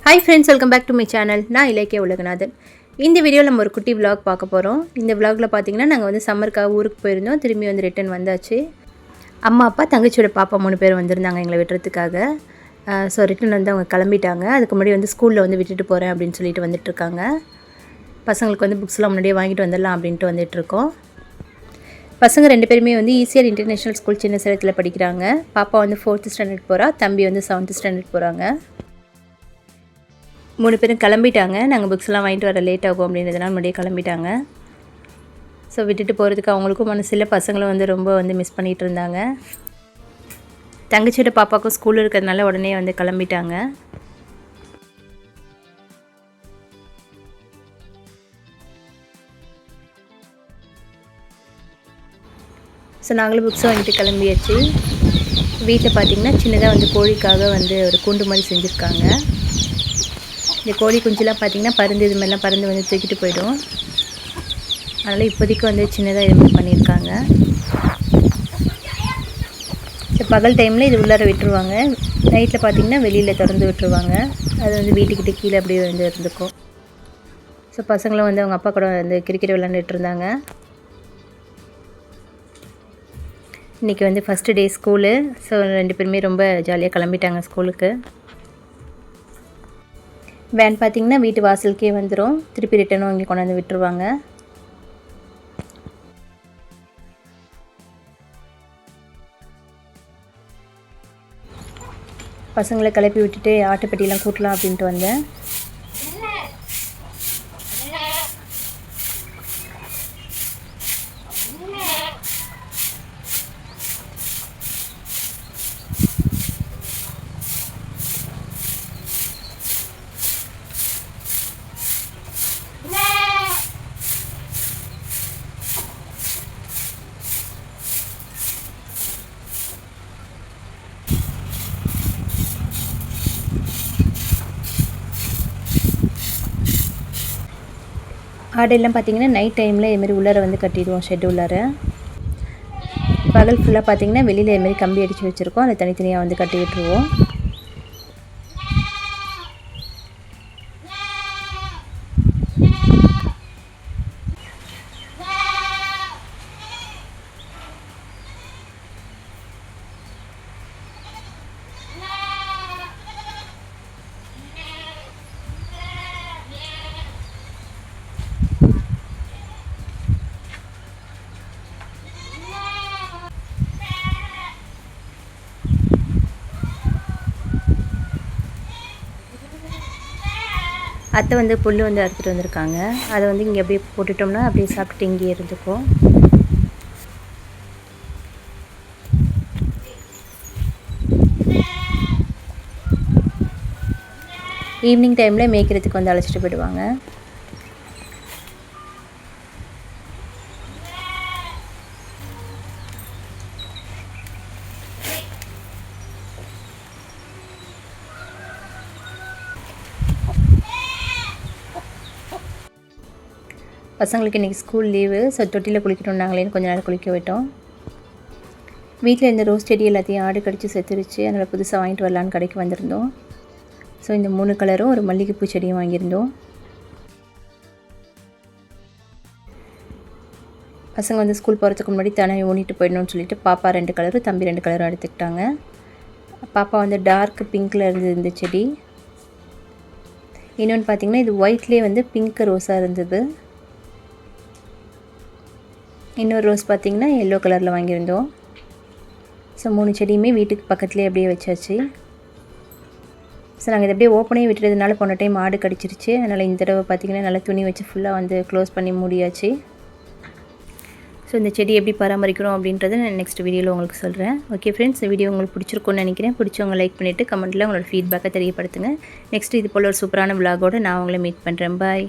Hi friends, welcome back to my channel. நான் இலக்கிய உலகநாதன். இந்த வீடியோவில் நம்ம ஒரு குட்டி vlog பார்க்க போகிறோம். இந்த vlogல பார்த்தீங்கன்னா நாங்கள் வந்து சம்மருக்காக ஊருக்கு போயிருந்தோம். திரும்பி வந்து ரிட்டர்ன் வந்தாச்சு. அம்மா அப்பா தங்கச்சியோட பாப்பா 3 பேர் வந்திருந்தாங்க எங்களை விட்டுறதுக்காக. ஸோ ரிட்டர்ன் வந்து அவங்க கிளம்பிட்டாங்க. அதுக்கு முன்னாடி வந்து ஸ்கூலில் வந்து விட்டுட்டு போகிறேன் அப்படின்னு சொல்லிட்டு வந்துட்டுருக்காங்க. பசங்களுக்கு வந்து புக்ஸ்லாம் முன்னாடியே வாங்கிட்டு வந்துடலாம் அப்படின்ட்டு வந்துட்டுருக்கோம். பசங்க 2 பேருமே வந்து ஈசிஆர் இன்டர்நேஷ்னல் ஸ்கூல் சின்ன சேலத்தில் படிக்கிறாங்க. பாப்பா வந்து 4th ஸ்டாண்டர்ட் போகிறா, தம்பி வந்து 7th ஸ்டாண்டர்ட் போகிறாங்க. 3 பேரும் கிளம்பிட்டாங்க. நாங்கள் புக்ஸ்லாம் வாங்கிட்டு வர லேட் ஆகும் அப்படின்றதுனால முன்னாடியே கிளம்பிட்டாங்க. ஸோ விட்டுட்டு போகிறதுக்கு அவங்களுக்கும் மனசில்ல, பசங்களும் வந்து ரொம்ப வந்து மிஸ் பண்ணிகிட்டு இருந்தாங்க. தங்கச்சியோட பாப்பாவுக்கும் ஸ்கூல் இருக்கிறதுனால உடனே வந்து கிளம்பிட்டாங்க. ஸோ நாங்களும் புக்ஸ் வாங்கிட்டு கிளம்பியாச்சு. வீட்டில் பார்த்திங்கன்னா சின்னதாக வந்து கோழிக்காக வந்து ஒரு கூண்டு மாதிரி செஞ்சுருக்காங்க. இந்த கோழி குஞ்சுலாம் பார்த்திங்கன்னா பருந்து இது மாதிரிலாம் பறந்து வந்து தூக்கிட்டு போயிடும். அதனால் இப்போதைக்கு வந்து சின்னதாக இது மாதிரி பண்ணியிருக்காங்க. ஸோ பகல் டைமில் இது உள்ளார விட்டுருவாங்க. நைட்டில் பார்த்திங்கன்னா வெளியில் திறந்து விட்டுருவாங்க. அது வந்து வீட்டுக்கிட்ட கீழே அப்படியே வந்து இருந்துக்கும். ஸோ பசங்களும் வந்து அவங்க அப்பா கூட வந்து கிரிக்கெட் விளாண்டுட்டு இருந்தாங்க. இன்றைக்கி வந்து ஃபஸ்ட்டு டே ஸ்கூலு. ஸோ 2 பேருமே ரொம்ப ஜாலியாக கிளம்பிட்டாங்க ஸ்கூலுக்கு. வேன் பார்த்திங்கன்னா வீட்டு வாசலுக்கே வந்துடும். திருப்பி ரிட்டனும் இங்கே கொண்டாந்து விட்டுருவாங்க. பசங்களை கிளப்பி விட்டுட்டு ஆட்டுப்பட்டியெல்லாம் கூட்டலாம் அப்படின்ட்டு வந்தேன். ஆடெல்லாம் பார்த்திங்கன்னா நைட் டைமில் இதுமாரி உள்ளார வந்து கட்டிடுவோம் ஷெட் உள்ளார. பகல் ஃபுல்லாக பார்த்திங்கன்னா வெளியில் இதுமாரி கம்பி அடித்து வச்சுருக்கோம். அதை தனித்தனியாக வந்து கட்டி விட்டுருவோம். அத்தை வந்து புல் வந்து அறுத்துட்டு வந்திருக்காங்க. அதை வந்து இங்கே அப்படியே போட்டுட்டோம்னா அப்படியே சாப்பிட்டு இங்கே இருந்துக்கும். ஈவினிங் டைமில் மேய்க்கிறதுக்கு வந்து அழைச்சிட்டு போயிடுவாங்க. பசங்களுக்கு இன்றைக்கி ஸ்கூல் லீவு. ஸோ தொட்டியில் குளிக்கணுன்னாங்களேன்னு கொஞ்சம் நேரம் குளிக்க விட்டோம். வீட்டில் இந்த ரோஸ் செடி எல்லாத்தையும் ஆடு கடித்து செத்துருச்சு. அதனால் புதுசாக வாங்கிட்டு வரலான்னு கடைக்கு வந்திருந்தோம். ஸோ இந்த 3 கலரும் ஒரு மல்லிகைப்பூ செடியும் வாங்கியிருந்தோம். பசங்க வந்து ஸ்கூல் போகிறதுக்கு முன்னாடி தானே ஊனிட்டு போயிடணும்னு சொல்லிட்டு பாப்பா 2 கலரும் தம்பி 2 கலரும் எடுத்துக்கிட்டாங்க. பாப்பா வந்து டார்க் பிங்க்கில் இருந்தது இந்த செடி. இன்னொன்று பார்த்திங்கன்னா இது ஒயிட்லேயே வந்து பிங்க் ரோஸாக இருந்தது. இன்னொரு ரோஸ் பார்த்திங்கன்னா எல்லோ கலரில் வாங்கியிருந்தோம். ஸோ 3 செடியுமே வீட்டுக்கு பக்கத்துலேயே அப்படியே வச்சாச்சு. ஸோ நாங்கள் இதை அப்படியே ஓப்பனே விட்டுறதுனால போன டைம் ஆடு கடிச்சிருச்சு. அதனால் இந்த தடவை பார்த்திங்கன்னா நல்லா துணி வச்சு ஃபுல்லாக வந்து க்ளோஸ் பண்ணி மூடியாச்சு. ஸோ இந்த செடி எப்படி பராமரிக்கிறோம் அப்படின்றத நான் நெக்ஸ்ட் வீடியோவில் உங்களுக்கு சொல்கிறேன். ஓகே ஃப்ரெண்ட்ஸ், இந்த வீடியோ உங்களுக்கு பிடிச்சிருக்கும்னு நினைக்கிறேன். பிடிச்சவங்க லைக் பண்ணிவிட்டு கமெண்ட்டில் உங்களோட ஃபீட்பேக்கை தெரியப்படுத்துங்க. நெக்ஸ்ட் இது போல் ஒரு சூப்பரான விலாகோடு நான் உங்களை மீட் பண்ணுறேன். பாய்.